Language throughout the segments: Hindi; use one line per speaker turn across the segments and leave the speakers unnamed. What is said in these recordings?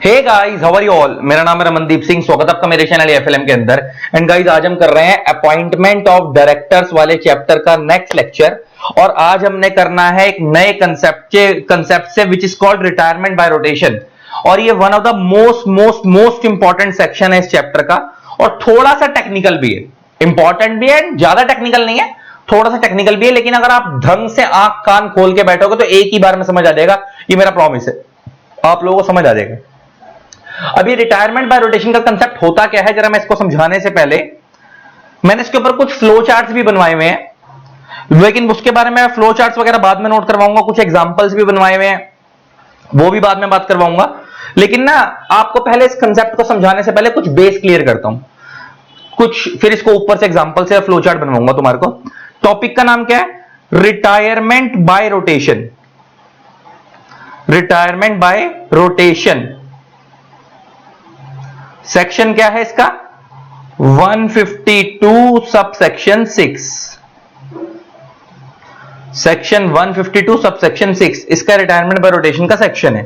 Hey guys, how are you all. मेरा नाम है रमनदीप सिंह। स्वागत है आपका मेरे चैनल एफएलएम के अंदर। एंड गाइस, आज हम कर रहे हैं अपॉइंटमेंट ऑफ डायरेक्टर्स वाले चैप्टर का नेक्स्ट लेक्चर। और आज हमने करना है एक नए कंसेप्ट से which is called retirement bye rotation. और ये one of the most important section है इस चैप्टर का, और थोड़ा सा टेक्निकल भी है। इंपॉर्टेंट भी है, ज्यादा टेक्निकल नहीं है, थोड़ा सा टेक्निकल भी है। लेकिन अगर आप ढंग से आंख कान खोल के बैठोगे तो एक ही बार में समझ आ जाएगा। ये मेरा प्रॉमिस है, आप लोगों को समझ आ जाएगा। अभी रिटायरमेंट बाय रोटेशन का कंसेप्ट होता क्या है, जरा मैं इसको समझाने से पहले मैंने इसके ऊपर कुछ फ्लो चार्ट्स भी बनवाए हुए हैं, लेकिन उसके बारे में फ्लो चार्ट्स वगैरह बाद में नोट करवाऊंगा। कुछ एग्जांपल्स भी बनवाए हुए हैं, वो भी बाद में बात करवाऊंगा। लेकिन ना, आपको पहले इस कंसेप्ट को समझाने से पहले कुछ बेस क्लियर करता हूं, फिर इसको ऊपर से एग्जांपल से फ्लो चार्ट बनवाऊंगा तुम्हारे को। टॉपिक का नाम क्या है? Retirement bye rotation. Retirement bye rotation. Section क्या है इसका? 152 सबसेक्शन 6। सेक्शन 152 सबसेक्शन 6 इसका रिटायरमेंट बाय रोटेशन का सेक्शन है।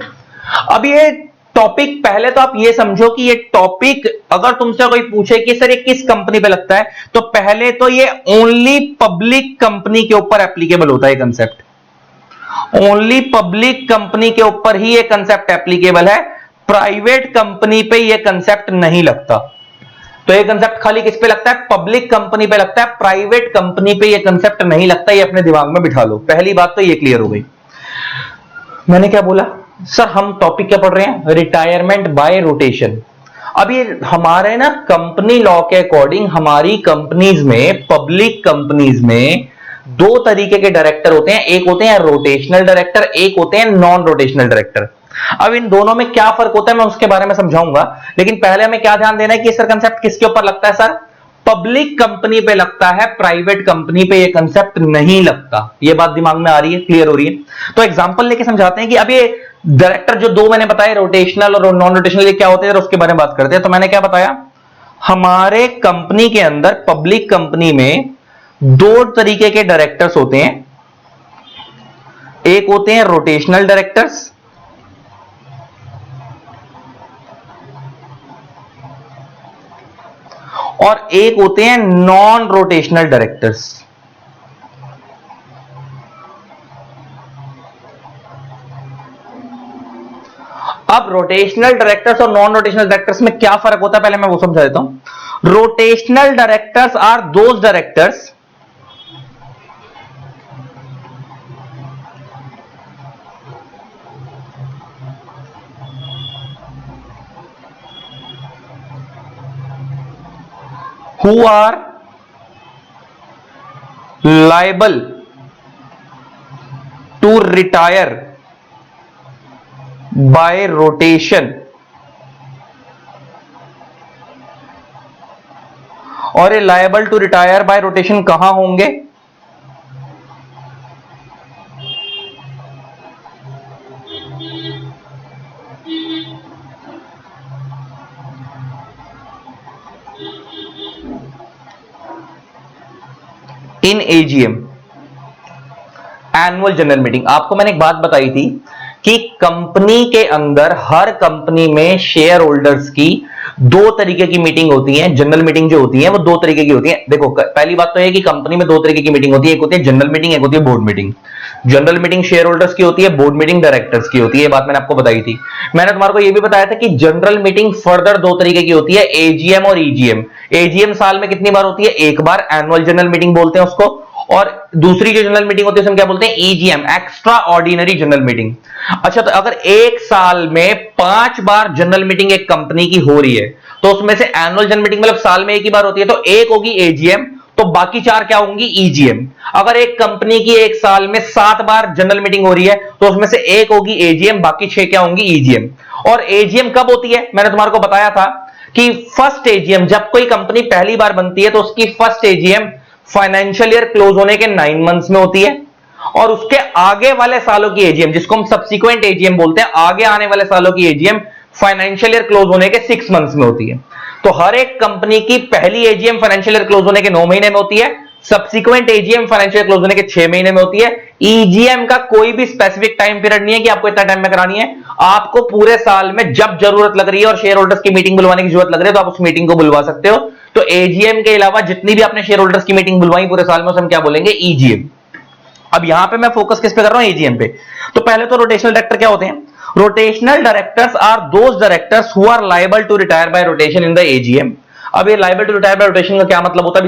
अब ये टॉपिक, पहले तो आप ये समझो कि ये टॉपिक अगर तुमसे कोई पूछे कि सर ये किस कंपनी पे लगता है, तो पहले तो ये ओनली पब्लिक कंपनी के ऊपर एप्लीकेबल होता है कंसेप्ट। ओनली पब्लिक कंपनी के ऊपर ही ये कंसेप्ट एप्लीकेबल है, प्राइवेट कंपनी पे ये कंसेप्ट नहीं लगता। तो ये कंसेप्ट खाली किस पे लगता है? पब्लिक कंपनी पे लगता है, प्राइवेट कंपनी पे ये कंसेप्ट नहीं लगता। ये अपने दिमाग में बिठा लो। पहली बात तो ये क्लियर हो गई। मैंने क्या बोला? सर हम टॉपिक क्या पढ़ रहे हैं? Retirement bye rotation. अब ये हमारे ना कंपनी लॉ के अकॉर्डिंग हमारी कंपनीज में, पब्लिक कंपनीज में दो तरीके के डायरेक्टर होते हैं। एक होते हैं रोटेशनल डायरेक्टर, एक होते हैं नॉन रोटेशनल डायरेक्टर। अब इन दोनों में क्या फर्क होता है मैं उसके बारे में समझाऊंगा, लेकिन पहले हमें क्या ध्यान देना है कि सर कंसेप्ट किसके ऊपर लगता है? सर पब्लिक कंपनी पे लगता है, प्राइवेट कंपनी पे ये कंसेप्ट नहीं लगता। ये बात दिमाग में आ रही है, क्लियर हो रही है? तो एग्जांपल लेके समझाते हैं कि अब ये डायरेक्टर जो दो मैंने बताया, रोटेशनल और नॉन रोटेशनल, ये क्या होते हैं उसके बारे में बात करते हैं। तो मैंने क्या बताया? हमारे कंपनी के अंदर, पब्लिक कंपनी में दो तरीके के डायरेक्टर्स होते हैं। एक होते हैं रोटेशनल डायरेक्टर्स, और एक होते हैं नॉन रोटेशनल डायरेक्टर्स। अब रोटेशनल डायरेक्टर्स और नॉन रोटेशनल डायरेक्टर्स में क्या फर्क होता है, पहले मैं वो समझा देता हूं। Rotational directors are those directors who are liable to retire by rotation। और ये liable to retire by rotation कहां होंगे? In AGM, annual general meeting. आपको मैंने एक बात बताई थी कि कंपनी के अंदर, हर कंपनी में शेयर होल्डर्स की दो तरीके की मीटिंग होती है। जनरल मीटिंग जो होती है वो दो तरीके की होती है। देखो, पहली बात तो है कि कंपनी में दो तरीके की मीटिंग होती है। एक होती है जनरल मीटिंग, एक होती है board meeting. General meeting share holders की होती है, बोर्ड मीटिंग डायरेक्टर्स की होती है। ये बात मैंने आपको बताई थी। मैंने तुम्हारे को यह भी बताया था कि जनरल मीटिंग फर्दर दो तरीके की होती है, एजीएम और ईजीएम। एजीएम साल में कितनी बार होती है? एक बार, एनुअल जनरल मीटिंग बोलते हैं उसको। और दूसरी जो जनरल मीटिंग होती है उसमें क्या बोलते हैं? EGM, extra ordinary general meeting. अच्छा, तो अगर एक साल में 5 बार जनरल मीटिंग एक कंपनी की हो रही है, तो उसमें से एनुअल जनरल मीटिंग मतलब साल में एक ही बार होती है, तो एक होगी एजीएम, तो बाकी 4 क्या होंगी? ईजीएम। अगर एक कंपनी की एक साल में 7 बार जनरल मीटिंग हो रही है, तो उसमें से एक होगी एजीएम, बाकी 6 क्या होंगी? ईजीएम। और एजीएम कब होती है? मैंने तुम्हारे को बताया था कि फर्स्ट एजीएम, जब कोई कंपनी पहली बार बनती है तो उसकी first AGM financial year close होने के 9 मंथ्स में होती है। और उसके आगे वाले सालों की एजीएम, जिसको हम सब्सिक्वेंट एजीएम बोलते हैं, आगे आने वाले सालों की एजीएम फाइनेंशियल ईयर क्लोज होने के 6 मंथ्स में होती है। तो हर एक कंपनी की पहली एजीएम फाइनेंशियल ईयर क्लोज होने के 9 महीने में होती है, सब्सिक्वेंट एजीएम फाइनेंशियल क्लोज होने के 6 महीने में होती है। ईजीएम का कोई भी स्पेसिफिक टाइम पीरियड नहीं है कि आपको इतना टाइम में करानी है, आपको पूरे साल में जब जरूरत लग रही है और शेयर होल्डर्स की मीटिंग बुलवाने की जरूरत लग रही है तो आप उस मीटिंग को बुलवा सकते हो। तो एजीएम के अलावा जितनी भी आपने शेयर होल्डर्स की मीटिंग बुलवाई पूरे साल में उसे हम क्या बोलेंगे, ईजीएम। अब यहां पे मैं फोकस किस पे कर रहा हूं, एजीएम पे। तो पहले तो रोटेशनल डायरेक्टर क्या होते हैं? Rotational directors are those directors who are liable to retire by rotation in the AGM. अब ये liable to retire by rotation का क्या मतलब होता है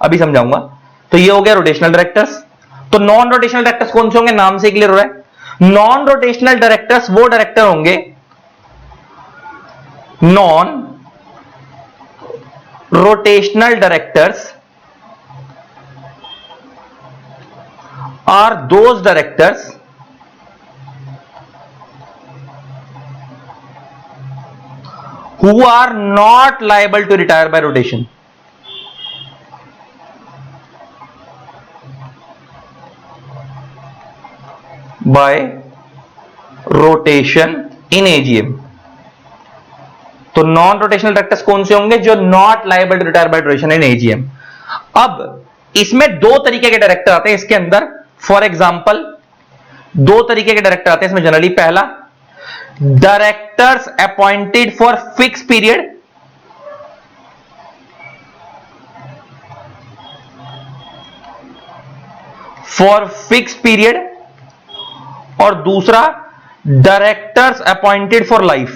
अभी समझाऊंगा। तो ये हो गया रोटेशनल डायरेक्टर्स। तो नॉन रोटेशनल डायरेक्टर्स कौन से होंगे, नाम से क्लियर हो रहा है। नॉन रोटेशनल डायरेक्टर्स वो डायरेक्टर होंगे, non rotational directors are those directors who are not liable to retire by rotation. By rotation in AGM. तो नॉन रोटेशनल डायरेक्टर्स कौन से होंगे, जो not liable to retire by rotation in AGM. अब इसमें दो तरीके के डायरेक्टर आते हैं इसके अंदर। फॉर एग्जाम्पल दो तरीके के डायरेक्टर आते हैं इसमें जनरली। पहला, directors appointed for fix period, और दूसरा डायरेक्टर्स अपॉइंटेड फॉर लाइफ।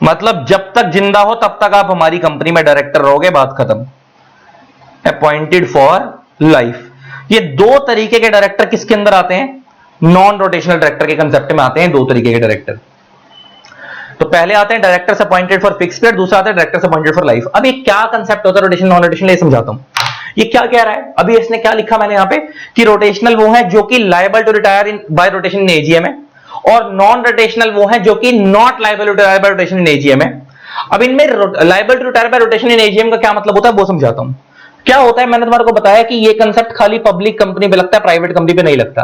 मतलब जब तक जिंदा हो तब तक आप हमारी कंपनी में डायरेक्टर रहोगे, बात खत्म। Appointed for life. ये दो तरीके के डायरेक्टर किसके अंदर आते हैं, नॉन रोटेशनल डायरेक्टर के कंसेप्ट में आते हैं दो तरीके के डायरेक्टर। तो पहले आते हैं directors appointed for fix period, दूसरा आता है डायरेक्टर्स अपॉइंटेड फॉर लाइफ। अब ये क्या कंसेप्ट होता है रोटेशनल नॉन रोटेशनल, ये समझाता हूं। ये क्या कह रहा है, अभी इसने क्या लिखा मैंने यहां पे कि रोटेशनल वो है जो कि liable to retire in by rotation in AGM है, और नॉन रोटेशनल वो है जो कि not liable to retire by rotation in AGM है। अब इनमें liable to retire by rotation in AGM का क्या मतलब होता है वो समझाता हूं। क्या होता है, मैंने तुम्हारे को बताया कि ये कंसेप्ट खाली पब्लिक कंपनी पे लगता है, प्राइवेट कंपनी पे नहीं लगता।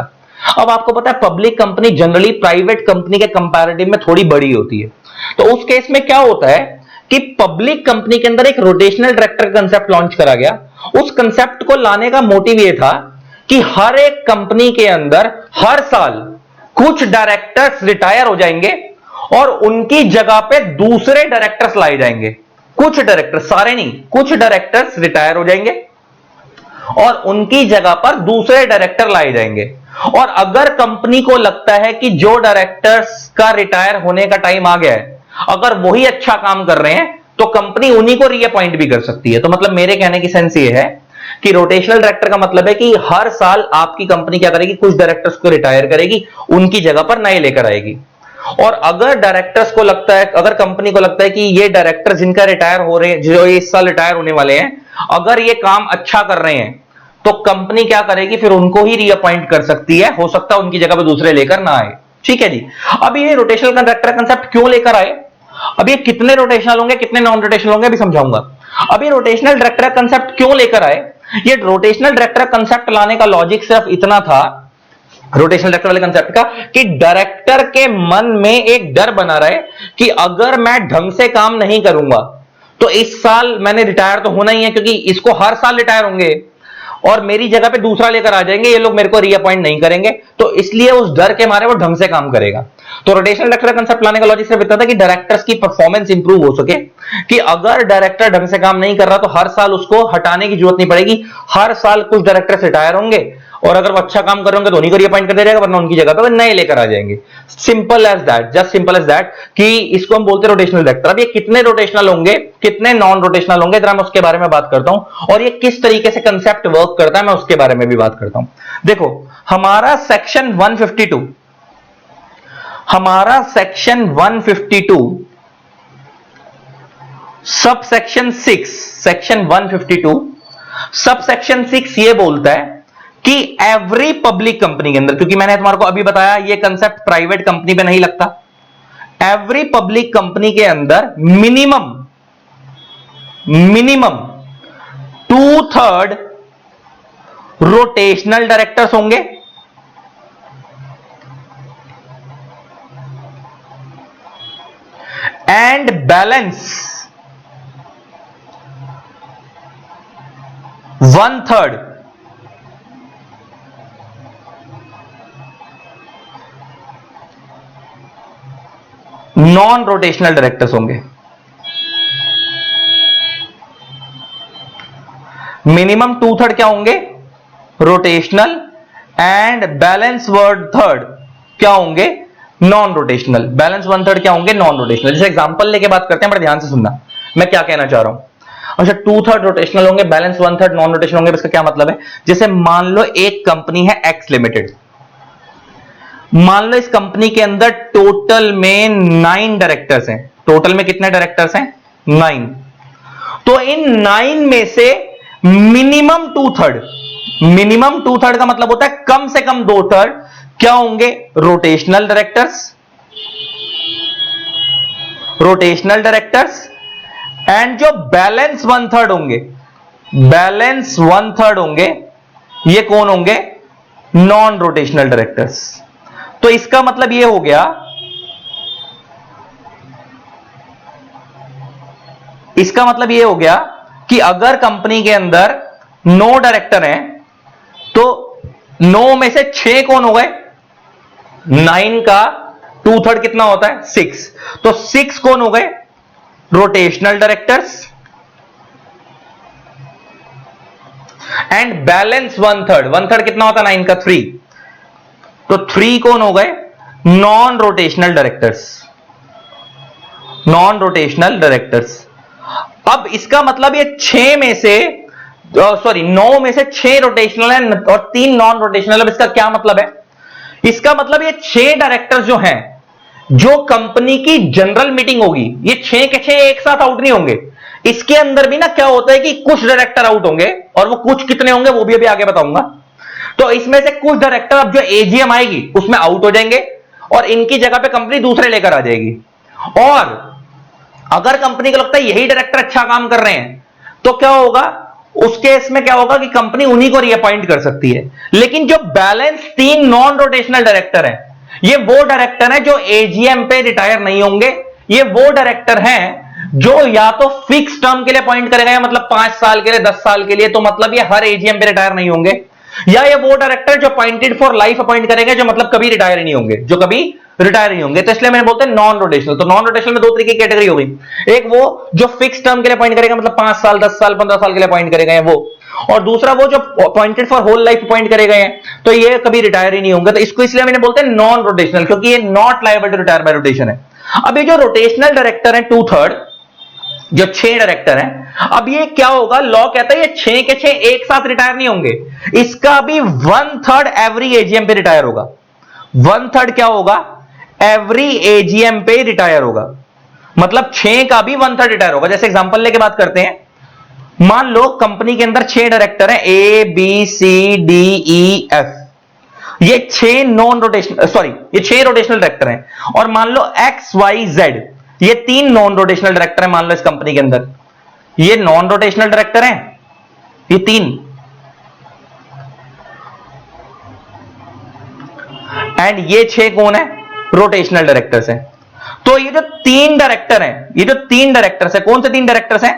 अब आपको पता है public company generally private company के कंपैरेटिव में थोड़ी बड़ी होती है। तो उस केस में क्या होता है कि पब्लिक कंपनी के अंदर एक रोटेशनल डायरेक्टर कंसेप्ट लॉन्च करा गया। उस कंसेप्ट को लाने का मोटिव ये था कि हर एक कंपनी के अंदर हर साल कुछ डायरेक्टर्स रिटायर हो जाएंगे और उनकी जगह पे दूसरे डायरेक्टर्स लाए जाएंगे। कुछ डायरेक्टर, सारे नहीं, कुछ डायरेक्टर्स रिटायर हो जाएंगे और उनकी जगह पर दूसरे डायरेक्टर लाए जाएंगे। और अगर कंपनी को लगता है कि जो डायरेक्टर्स का रिटायर होने का टाइम आ गया है, अगर वही अच्छा काम कर रहे हैं तो कंपनी उन्हीं को रीअपॉइंट भी कर सकती है। तो मतलब मेरे कहने की सेंस ये है कि रोटेशनल डायरेक्टर का मतलब है कि हर साल आपकी कंपनी क्या करेगी, कुछ डायरेक्टर्स को रिटायर करेगी, उनकी जगह पर नए लेकर आएगी। और अगर डायरेक्टर्स को लगता है, अगर कंपनी को लगता है कि ये डायरेक्टर जिनका रिटायर हो रहे हैं, जो इस साल रिटायर होने वाले हैं, अगर ये काम अच्छा कर रहे हैं तो कंपनी क्या करेगी, फिर उनको ही रीअपॉइंट कर सकती है। हो सकता है उनकी जगह पर दूसरे लेकर ना आए। ठीक है जी। अब ये रोटेशनल डायरेक्टर कंसेप्ट क्यों लेकर आए, अब ये कितने रोटेशनल होंगे कितने नॉन रोटेशनल होंगे अभी समझाऊंगा। अब ये रोटेशनल डायरेक्टर कंसेप्ट क्यों लेकर आए, ये रोटेशनल डायरेक्टर कंसेप्ट लाने का लॉजिक सिर्फ इतना था, रोटेशनल डायरेक्टर वाले कंसेप्ट का, कि डायरेक्टर के मन में एक डर बना रहे कि अगर मैं ढंग से काम नहीं करूंगा तो इस साल मैंने रिटायर तो होना ही है, क्योंकि इसको हर साल रिटायर होंगे और मेरी जगह पे दूसरा लेकर आ जाएंगे, ये लोग मेरे को रीअपॉइंट नहीं करेंगे, तो इसलिए उस डर के मारे वो ढंग से काम करेगा। तो रोटेशनल डायरेक्टर कंसेप्ट लाने का लॉजिक सिर्फ इतना था कि डायरेक्टर्स की परफॉर्मेंस इंप्रूव हो सके, कि अगर डायरेक्टर ढंग से काम नहीं कर रहा तो हर साल उसको हटाने की जरूरत नहीं पड़ेगी, हर साल कुछ डायरेक्टर्स रिटायर होंगे और अगर वो अच्छा काम कर रहे होंगे तो उन्हीं को रीअपॉइंट कर दिया जाएगा, वरना उनकी जगह पे नए लेकर आ जाएंगे। Simple as that, just simple as that, कि इसको हम बोलते हैं रोटेशनल डायरेक्टर। अब ये कितने रोटेशनल होंगे कितने नॉन रोटेशनल होंगे, जरा मैं उसके बारे में बात करता हूं, और ये किस तरीके से कंसेप्ट वर्क करता है मैं उसके बारे में भी बात करता हूं। देखो हमारा section 152 sub section 6 section 152 sub section 6 ये बोलता है कि एवरी पब्लिक कंपनी के अंदर, क्योंकि मैंने तुम्हारे को अभी बताया ये कंसेप्ट प्राइवेट कंपनी पे नहीं लगता, एवरी पब्लिक कंपनी के अंदर मिनिमम 2/3 रोटेशनल डायरेक्टर्स होंगे and balance 1/3 non non rotational directors होंगे। मिनिमम 2/3 क्या होंगे? रोटेशनल, एंड बैलेंस 1/3 क्या होंगे? Non rotational. बैलेंस 1/3 क्या होंगे? Non rotational. जैसे एग्जांपल लेके बात करते हैं, बड़ा ध्यान से सुनना मैं क्या कहना चाह रहा हूं। अच्छा, 2/3 रोटेशनल होंगे, बैलेंस 1/3 नॉन रोटेशनल होंगे। इसका क्या मतलब है? जैसे मान लो एक कंपनी है एक्स लिमिटेड, मान लो इस कंपनी के अंदर टोटल में 9 डायरेक्टर्स हैं। टोटल में कितने डायरेक्टर्स हैं? 9। तो इन 9 में से मिनिमम 2/3, मिनिमम 2/3 का मतलब होता है कम से कम 2/3 क्या होंगे? Rotational directors, rotational directors. And जो बैलेंस 1/3 होंगे, बैलेंस 1/3 होंगे, ये कौन होंगे? Non rotational directors. तो इसका मतलब ये हो गया, इसका मतलब ये हो गया कि अगर कंपनी के अंदर 9 डायरेक्टर हैं तो 9 में से 6 कौन हो गए? 9 का 2/3 कितना होता है? 6। तो 6 कौन हो गए? Rotational directors. एंड बैलेंस 1/3, 1/3 कितना होता है 9 का? 3। तो 3 कौन हो गए? Non rotational directors, non rotational directors. अब इसका मतलब ये 6 में से, सॉरी 9 में से 6 रोटेशनल है और 3 नॉन रोटेशनल। अब इसका क्या मतलब है? इसका मतलब ये 6 डायरेक्टर्स जो हैं, जो कंपनी की जनरल मीटिंग होगी, ये 6 के 6 एक साथ आउट नहीं होंगे। इसके अंदर भी ना क्या होता है कि कुछ डायरेक्टर आउट होंगे, और वो कुछ कितने होंगे वो भी अभी आगे बताऊंगा। तो इसमें से कुछ डायरेक्टर अब जो एजीएम आएगी उसमें आउट हो जाएंगे और इनकी जगह पे कंपनी दूसरे लेकर आ जाएगी। और अगर कंपनी को लगता है यही डायरेक्टर अच्छा काम कर रहे हैं तो क्या होगा? उस केस में क्या होगा कि कंपनी उन्हीं को रीअपॉइंट कर सकती है। लेकिन जो बैलेंस 3 नॉन रोटेशनल डायरेक्टर हैं, ये वो डायरेक्टर हैं जो एजीएम पे रिटायर नहीं होंगे। ये वो डायरेक्टर हैं जो या तो फिक्स टर्म के लिए अपॉइंट करेगा, मतलब 5 साल के लिए, 10 साल के लिए, तो मतलब ये हर एजीएम पे रिटायर नहीं होंगे। या ये वो डायरेक्टर जो अपॉइंटेड फॉर लाइफ अपॉइंट करेंगे, जो मतलब कभी रिटायर नहीं होंगे, जो कभी रिटायर नहीं होंगे। तो इसलिए मैंने बोलते हैं नॉन रोटेशनल। तो नॉन रोटेशनल में 2 तरीके की कैटेगरी हो गई। एक वो जो फिक्स टर्म के लिए अपॉइंट करेगा, मतलब 5 साल, 10 साल, 15 साल के लिए अपॉइंट करेगा वो। और दूसरा वो जो appointed for whole life appoint करे गए हैं, तो ये कभी रिटायर ही नहीं होंगे। तो इसको इसलिए मैंने बोलते हैं नॉन रोटेशनल, क्योंकि ये not liable to retire by rotation है। अब ये जो रोटेशनल डायरेक्टर है 2/3, जो 6 डायरेक्टर हैं, अब ये क्या होगा? लॉ कहता है ये 6 के 6 एक साथ रिटायर नहीं होंगे। इसका भी 1/3 एवरी एजीएम पे रिटायर होगा। 1/3 क्या होगा? एवरी एजीएम पे रिटायर होगा। मतलब 6 का भी 1/3 रिटायर होगा। जैसे एग्जांपल लेके बात करते हैं, मान लो कंपनी के अंदर 6 डायरेक्टर हैं, A B C D E F. ये 6 नॉन रोटेशनल, सॉरी ये 6 रोटेशनल डायरेक्टर हैं। और मान लो एक्स वाई जेड, ये 3 नॉन रोटेशनल डायरेक्टर हैं। मान लो इस कंपनी के अंदर ये नॉन रोटेशनल डायरेक्टर हैं, ये 3, एंड ये 6 कौन है? रोटेशनल डायरेक्टर्स हैं। तो ये जो 3 डायरेक्टर हैं, ये जो 3 डायरेक्टर्स हैं, कौन से 3 डायरेक्टर्स हैं?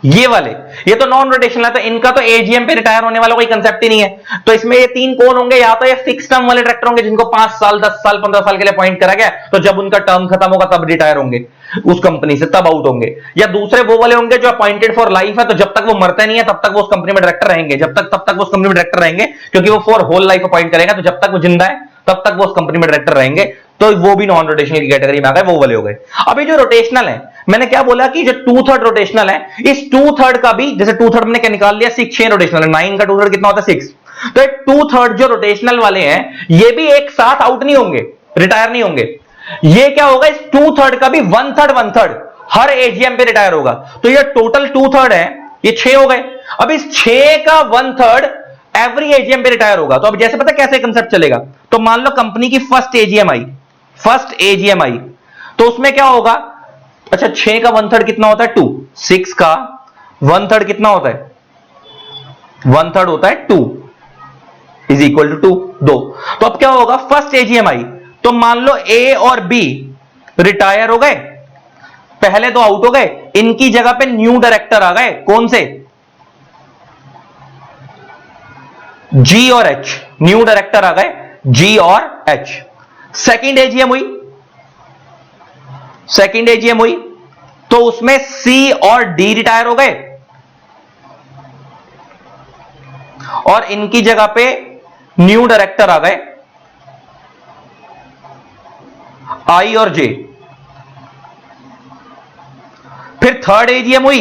ये वाले। ये तो नॉन रोटेशनल है, तो इनका तो एजीएम पे रिटायर होने वाला कोई कंसेप्ट ही नहीं है। तो इसमें ये 3 कौन होंगे? या तो ये फिक्स टर्म वाले डायरेक्टर होंगे जिनको 5 साल, 10 साल, 15 साल के लिए अपॉइंट करा गया, तो जब उनका टर्म खत्म होगा तब रिटायर होंगे उस कंपनी से, तब आउट होंगे। या दूसरे वो वाले होंगे जो अपॉइंटेड फॉर लाइफ है, तो जब तक वो मरते नहीं है तब तक वो उस कंपनी में डायरेक्टर रहेंगे, तब तक वो उस कंपनी में डायरेक्टर रहेंगे, क्योंकि वो फॉर होल लाइफ अपॉइंट करेगा। तो जब तक वो जिंदा है तब तक वो उस कंपनी में डायरेक्टर रहेंगे। तो वो भी नॉन रोटेशनल की कैटेगरी में आ गए, वो वाले हो गए। अभी जो रोटेशनल है, मैंने क्या बोला कि जो 2/3 रोटेशनल है, इस 2/3 का भी, जैसे 2/3 मैंने क्या निकाल लिया, 6 रोटेशनल है, 9 का 2/3 कितना होता है? 6। तो 2/3 जो रोटेशनल वाले हैं, ये भी एक साथ आउट नहीं होंगे, रिटायर नहीं होंगे। ये क्या होगा? इस 2/3 का भी 1/3 हर एजीएम पे रिटायर होगा। तो ये टोटल 2/3 है, ये 6 हो गए। अब इस 6 का 1/3 एवरी एजीएम पे रिटायर होगा। तो अब जैसे पता कैसे कंसेप्ट चलेगा? तो मान लो कंपनी की फर्स्ट एजीएम आई, तो उसमें क्या होगा? अच्छा, 6 का 1/3 कितना होता है? 2। 6 का 1/3 कितना होता है? 1/3 होता है 2 इज इक्वल टू 2। तो अब क्या होगा? फर्स्ट एजीएम आई, तो मान लो ए और बी रिटायर हो गए, पहले तो आउट हो गए, इनकी जगह पे न्यू डायरेक्टर आ गए। कौन से? जी और एच, न्यू डायरेक्टर आ गए जी और एच। सेकंड एजीएम हुई, सेकंड एजीएम हुई तो उसमें सी और डी रिटायर हो गए और इनकी जगह पे न्यू डायरेक्टर आ गए, आई और जे। फिर थर्ड एजीएम हुई,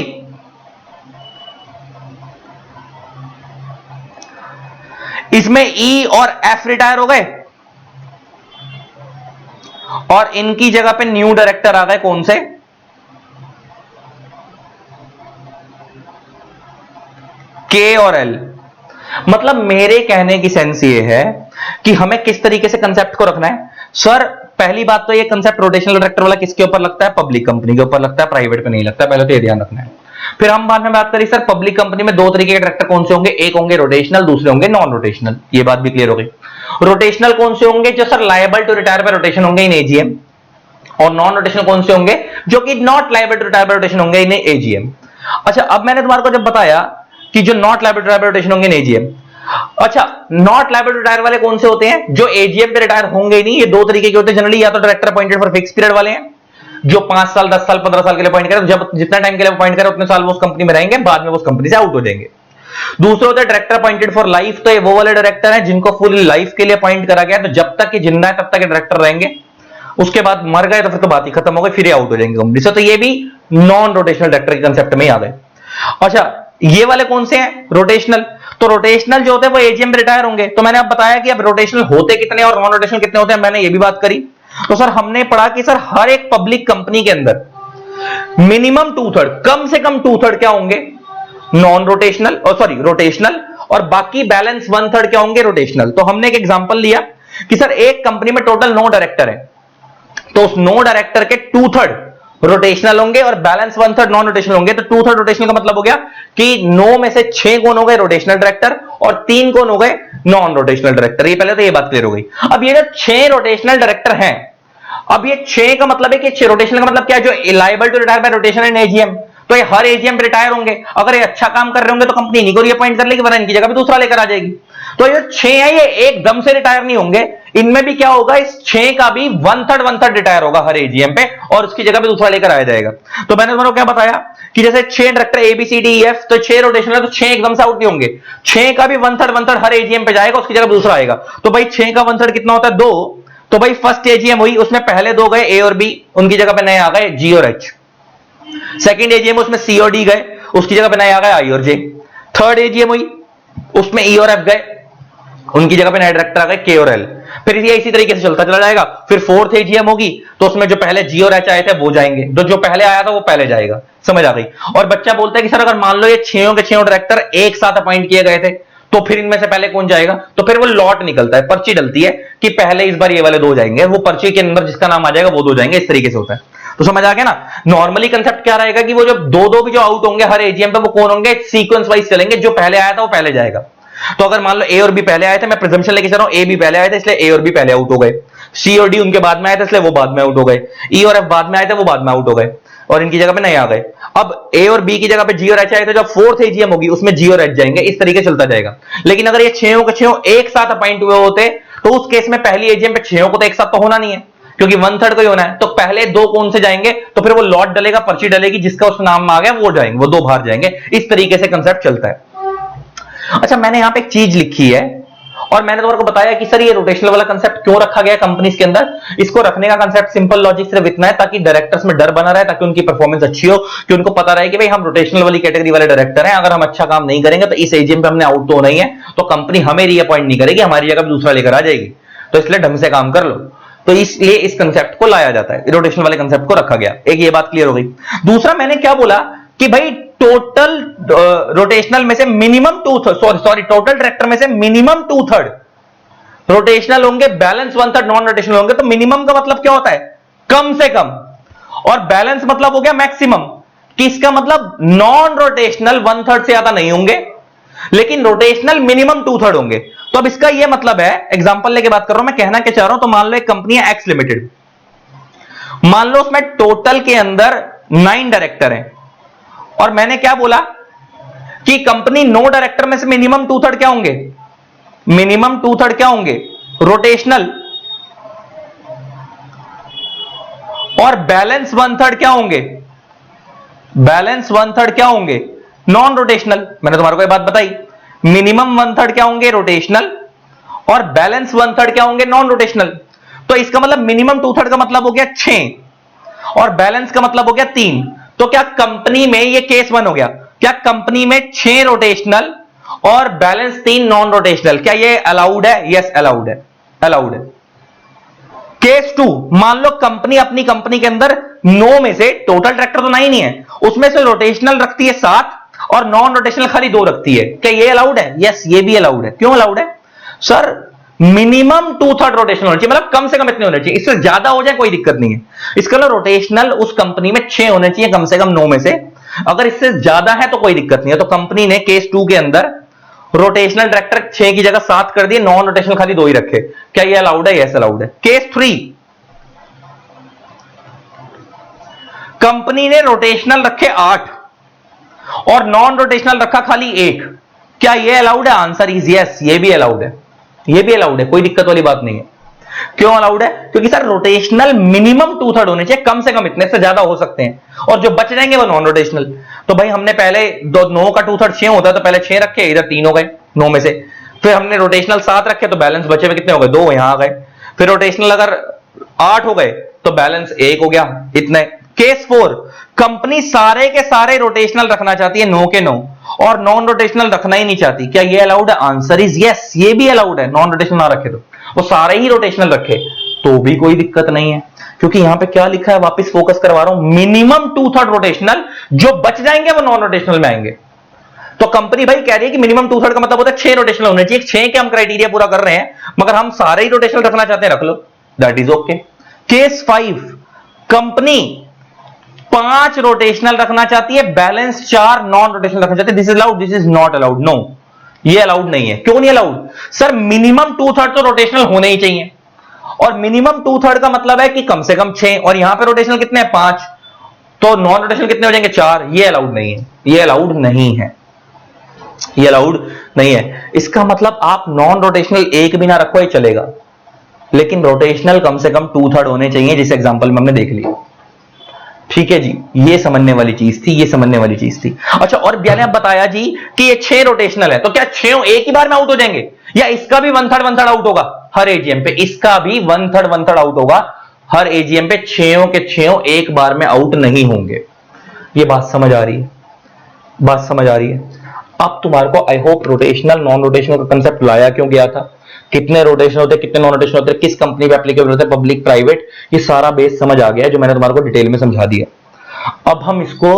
इसमें ई और एफ रिटायर हो गए और इनकी जगह पे न्यू डायरेक्टर आ गए, कौन से? के और एल। मतलब मेरे कहने की सेंस ये है कि हमें किस तरीके से कंसेप्ट को रखना है। सर पहली बात तो ये कंसेप्ट रोटेशनल डायरेक्टर वाला किसके ऊपर लगता है? पब्लिक कंपनी के ऊपर लगता है, प्राइवेट पे नहीं लगता, पहले तो ये ध्यान रखना है। फिर हम बाद में बात करें सर पब्लिक कंपनी में दो तरीके के डायरेक्टर कौन से होंगे, एक होंगे रोटेशनल, दूसरे होंगे नॉन रोटेशनल। ये बात भी क्लियर हो गई। रोटेशनल कौन से होंगे? जो sir liable to retire by rotation होंगे इन एजीएम, और नॉन रोटेशनल कौन से होंगे? जो कि not liable to retire by rotation होंगे इन एजीएम। अच्छा, अब मैंने तुम्हारे को जब बताया कि जो not liable to retire by rotation होंगे इन एजीएम, अच्छा नॉट लायबल टू रिटायर वाले कौन से होते हैं? जो एजीएम पे रिटायर होंगे ही नहीं। ये दो तरीके के होते हैं जनरली, या तो director appointed for fix period वाले हैं जो 5 साल 10 साल 15 साल के लिए अपॉइंट करें, जब जितना टाइम के लिए अपॉइंट करें उतने साल वो उस कंपनी में रहेंगे, बाद में वो उस कंपनी से आउट हो जाएंगे। दूसरे होते हैं डायरेक्टर अपॉइंटेड फॉर लाइफ। तो ये वो वाले डायरेक्टर हैं जिनको फुल लाइफ के लिए अपॉइंट करा गया, तो जब तक ये जिंदा है तब तक डायरेक्टर रहेंगे, उसके बाद मर गए तो फिर तो बात ही खत्म हो गई, फिर ये आउट हो जाएंगे कंपनी से। तो ये भी नॉन रोटेशनल डायरेक्टर के कंसेप्ट में ही आ गए। अच्छा, ये वाले कौन से हैं? रोटेशनल। तो रोटेशनल जो होते हैं वो एजीएम में रिटायर होंगे। तो मैंने अब बताया कि अब रोटेशनल होते कितने और नॉन रोटेशनल कितने होते हैं, मैंने ये भी बात करी। तो सर हमने पढ़ा कि सर हर एक पब्लिक कंपनी के अंदर मिनिमम 2/3, कम से कम 2/3 क्या होंगे? नॉन रोटेशनल, और सॉरी रोटेशनल, और बाकी बैलेंस 1/3 क्या होंगे? रोटेशनल। तो हमने एक एग्जांपल लिया कि सर एक कंपनी में टोटल 9 डायरेक्टर है, तो उस 9 डायरेक्टर के 2/3 रोटेशनल होंगे और बैलेंस 1/3 नॉन रोटेशनल होंगे। तो 2/3 रोटेशनल का मतलब हो गया कि 9 में से 6 कौन हो गए? रोटेशनल डायरेक्टर, और 3 कौन हो गए? Non rotational director. ये पहले तो ये बात क्लियर हो गई। अब ये जो 6 रोटेशनल डायरेक्टर हैं, अब ये 6 का मतलब है कि 6 रोटेशनल का मतलब क्या है? जो liable to retire by rotation in AGM, तो ये हर एजीएम पे रिटायर होंगे। अगर ये अच्छा काम कर रहे होंगे तो कंपनी इन्हीं को रीअपॉइंट कर लेगी, वरना इनकी जगह पे दूसरा लेकर आ जाएगी। तो ये 6 है, ये एकदम से रिटायर नहीं होंगे। इनमें भी क्या होगा? इस 6 का भी 1/3 रिटायर होगा हर एजीएम पे, और उसकी जगह पे दूसरा लेकर आया जाएगा। तो मैंने तुम्हारे को क्या बताया कि जैसे 6 डायरेक्टर ABCDEF, तो 6 रोटेशनल है, तो 6 एकदम से आउट नहीं होंगे। 6 का भी 1/3 हर एजीएम पे जाएगा, उसकी जगह दूसरा आएगा। तो भाई 6 का 1/3 कितना होता है? 2। तो भाई फर्स्ट एजीएम हुई, उसमें पहले 2 गए A और B, उनकी जगह पे नए आ गए G और H। सेकंड एजीएम उसमें C और D गए, उसकी जगह पे नए आ गए I और J। थर्ड एजीएम हुई, उसमें E और F गए, उनकी जगह पे नए डायरेक्टर आ गए K और L। फिर ये इसी तरीके से चलता चला जाएगा। फिर फोर्थ एजीएम होगी, तो उसमें जो पहले G और H आए थे वो जाएंगे, तो जो पहले आया था वो पहले जाएगा। समझ आ गई? और बच्चा बोलता है कि सर अगर मान लो ये 6 के 6 डायरेक्टर एक साथ अपॉइंट किए गए थे, तो फिर इनमें से पहले कौन जाएगा? तो फिर वो लॉट निकलता है, पर्ची डलती है कि पहले इस बार ये वाले 2 जाएंगे, वो पर्ची के अंदर जिसका नाम आ जाएगा वो 2 जाएंगे। इस तरीके से होता है। तो समझ आ गया ना? नॉर्मली कंसेप्ट क्या रहेगा कि वो जो 2-2 भी जो आउट होंगे हर एजीएम पे, वो कौन होंगे? सीक्वेंस वाइज चलेंगे, जो पहले आया था वो पहले जाएगा। तो अगर मान लो A और B पहले आए थे, मैं प्रिजम्पशन लेके चल रहा हूं A B पहले आए थे इसलिए A और B पहले आउट हो गए, C और D उनके बाद में आए थे इसलिए वो बाद में आउट हो गए, E और F बाद में आए थे वो बाद में आउट हो गए, और इनकी जगह पे नए आ गए। अब A और B की जगह पे G और H आए थे, जब फोर्थ एजीएम होगी उसमें G और H जाएंगे। इस तरीके चलता जाएगा। लेकिन अगर ये 6 के 6 एक साथ अपॉइंट हुए होते, तो उस केस में पहली एजीएम पे 6 को तो एक साथ तो होना नहीं है, क्योंकि 1/3 को ही होना है। तो पहले 2 कौन से जाएंगे? तो फिर वो लॉट डलेगा, पर्ची डलेगी, जिसका उस नाम में आ गया वो जाएंगे, वो 2 बाहर जाएंगे। इस तरीके से कंसेप्ट चलता है। अच्छा, मैंने यहां पे एक चीज लिखी है, और मैंने तुम्हारे को बताया कि सर ये रोटेशनल वाला कंसेप्ट क्यों रखा गया कंपनीज के अंदर। इसको रखने का कंसेप्ट सिंपल लॉजिक सिर्फ इतना है, ताकि डायरेक्टर्स में डर बना रहे, ताकि उनकी परफॉर्मेंस अच्छी हो, कि उनको पता रहे कि भाई हम रोटेशनल वाली कैटेगरी वाले डायरेक्टर हैं, अगर हम अच्छा काम नहीं करेंगे तो इस एजीएम पे हमने आउट तो नहीं है, तो कंपनी हमें रीअपॉइंट नहीं करेगी, हमारी जगह दूसरा लेकर आ जाएगी। तो इसलिए ढंग से काम कर लो। तो इसलिए इस कंसेप्ट को लाया जाता है, रोटेशनल वाले कंसेप्ट को रखा गया। एक ये बात क्लियर हो गई। दूसरा मैंने क्या बोला कि भाई टोटल रोटेशनल में से मिनिमम 2/3, सॉरी टोटल डायरेक्टर में से मिनिमम 2/3 रोटेशनल होंगे, बैलेंस 1/3 नॉन रोटेशनल होंगे। तो मिनिमम का मतलब क्या होता है? कम से कम, और बैलेंस मतलब हो गया मैक्सिमम, कि इसका मतलब नॉन रोटेशनल 1/3 से ज्यादा नहीं होंगे, लेकिन रोटेशनल मिनिमम 2/3 होंगे। तो अब इसका यह मतलब है, एग्जांपल लेके बात कर रहा हूं मैं, कहना क्या चाह रहा हूं, तो मान लो एक कंपनी है एक्स लिमिटेड, मान लो उसमें टोटल के अंदर 9 डायरेक्टर हैं, और मैंने क्या बोला कि कंपनी 9 डायरेक्टर में से मिनिमम 2/3 क्या होंगे? मिनिमम 2/3 क्या होंगे? रोटेशनल, और बैलेंस 1/3 क्या होंगे? बैलेंस 1/3 क्या होंगे? Non rotational. मैंने तुम्हारे को ये बात बताई, मिनिमम 1/3 क्या होंगे? रोटेशनल, और बैलेंस 1/3 क्या होंगे? Non rotational. तो इसका मतलब मिनिमम 2/3 का मतलब हो गया 6 और बैलेंस का मतलब हो गया 3। तो क्या कंपनी में ये केस 1 हो गया? क्या कंपनी में 6 रोटेशनल और बैलेंस 3 नॉन रोटेशनल, क्या ये अलाउड है? यस अलाउड है, अलाउड है। केस 2, मान लो कंपनी अपनी कंपनी के अंदर 9 में से, टोटल ट्रैक्टर तो 9 ही है, उसमें से रोटेशनल रखती है 7 और नॉन रोटेशनल खाली 2 रखती है। क्या ये अलाउड है? यस ये भी अलाउड है। क्यों अलाउड है? सर मिनिमम 2/3 रोटेशनल होना चाहिए, मतलब कम से कम इतने होने चाहिए, इससे ज्यादा हो जाए कोई दिक्कत नहीं है। इसका मतलब रोटेशनल उस कंपनी में 6 होने चाहिए कम से कम 9 में से, अगर इससे ज्यादा है तो कोई दिक्कत नहीं है। तो कंपनी ने केस 2 के अंदर रोटेशनल ट्रैक्टर 6 की जगह 7 कर दिए, नॉन रोटेशनल खाली 2 ही रखे। क्या ये अलाउड है? यस अलाउड है। केस 3, कंपनी ने रोटेशनल रखे 8 और नॉन रोटेशनल रखा खाली 1। क्या ये अलाउड है? आंसर इज यस, ये भी अलाउड है, ये भी अलाउड है, कोई दिक्कत वाली बात नहीं है। क्यों अलाउड है? क्योंकि सर रोटेशनल मिनिमम 2/3 होने चाहिए, कम से कम इतने, से ज्यादा हो सकते हैं, और जो बच जाएंगे वो नॉन रोटेशनल। तो भाई हमने पहले 9 का 2/3 6 होता है, तो पहले 6 रखे, इधर 3 हो गए 9 में से। फिर हमने रोटेशनल 7 रखे, तो बैलेंस बचे हुए कितने हो गए? 2 यहां आ गए। फिर रोटेशनल अगर 8 हो गए तो बैलेंस 1 हो गया, इतने। केस 4, कंपनी सारे के सारे रोटेशनल रखना चाहती है 9 के 9 और नॉन रोटेशनल रखना ही नहीं चाहती। क्या ये अलाउड है? आंसर इज यस, ये भी अलाउड है। नॉन रोटेशनल ना रखे तो, वो सारे ही रोटेशनल रखे तो भी कोई दिक्कत नहीं है, क्योंकि यहां पे क्या लिखा है, वापस फोकस करवा रहा हूं, मिनिमम 2/3 रोटेशनल, जो बच जाएंगे वो नॉन रोटेशनल में आएंगे। तो कंपनी भाई कह रही है कि मिनिमम 2/3 का मतलब होता है 6 रोटेशनल होने चाहिए, 6 के हम क्राइटेरिया पूरा कर रहे हैं, मगर हम सारे ही रोटेशनल रखना चाहते हैं, रख लो, that is okay. Case 5, company 5 rotational रखना चाहती है, बैलेंस 4 नॉन रोटेशनल रखना चाहती है। This is allowed, this is not allowed. No, ये अलाउड नहीं है। क्यों नहीं अलाउड? सर मिनिमम 2/3 तो रोटेशनल होने ही चाहिए, और मिनिमम 2/3 का मतलब है कि कम से कम 6, और यहां पे रोटेशनल कितने हैं? 5, तो नॉन रोटेशनल कितने हो जाएंगे? 4। ये अलाउड नहीं है, ये अलाउड नहीं है, ये अलाउड नहीं है। इसका मतलब आप नॉन रोटेशनल एक भी ना रखो, ये चलेगा, लेकिन रोटेशनल कम से कम 2/3 होने चाहिए, जिस एग्जांपल में हमने देख लिया। ठीक है जी, ये समझने वाली चीज थी, ये समझने वाली चीज थी। अच्छा, और मैंने आप बताया जी कि ये 6 रोटेशनल है, तो क्या 6 एक ही बार में आउट हो जाएंगे, या इसका भी 1/3 आउट होगा हर एजीएम पे? इसका भी 1/3 आउट होगा हर एजीएम पे, 6 के 6 एक बार में आउट नहीं होंगे। ये बात समझ आ रही है? बात समझ आ रही है? अब तुम्हारे को I hope rotational non rotational का कंसेप्ट लाया क्यों गया था, कितने रोटेशन होते हैं, कितने नॉन रोटेशन होते हैं, किस कंपनी पे एप्लीकेबल होते हैं, पब्लिक प्राइवेट, ये सारा बेस समझ आ गया है, जो मैंने तुम्हारे को डिटेल में समझा दिया। अब हम इसको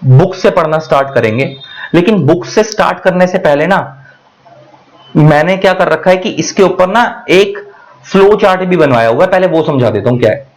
बुक से पढ़ना स्टार्ट करेंगे, लेकिन बुक से स्टार्ट करने से पहले ना मैंने क्या कर रखा है कि इसके ऊपर ना एक फ्लो चार्ट भी बनवाया हुआ है, पहले वो समझा देता हूं क्या है।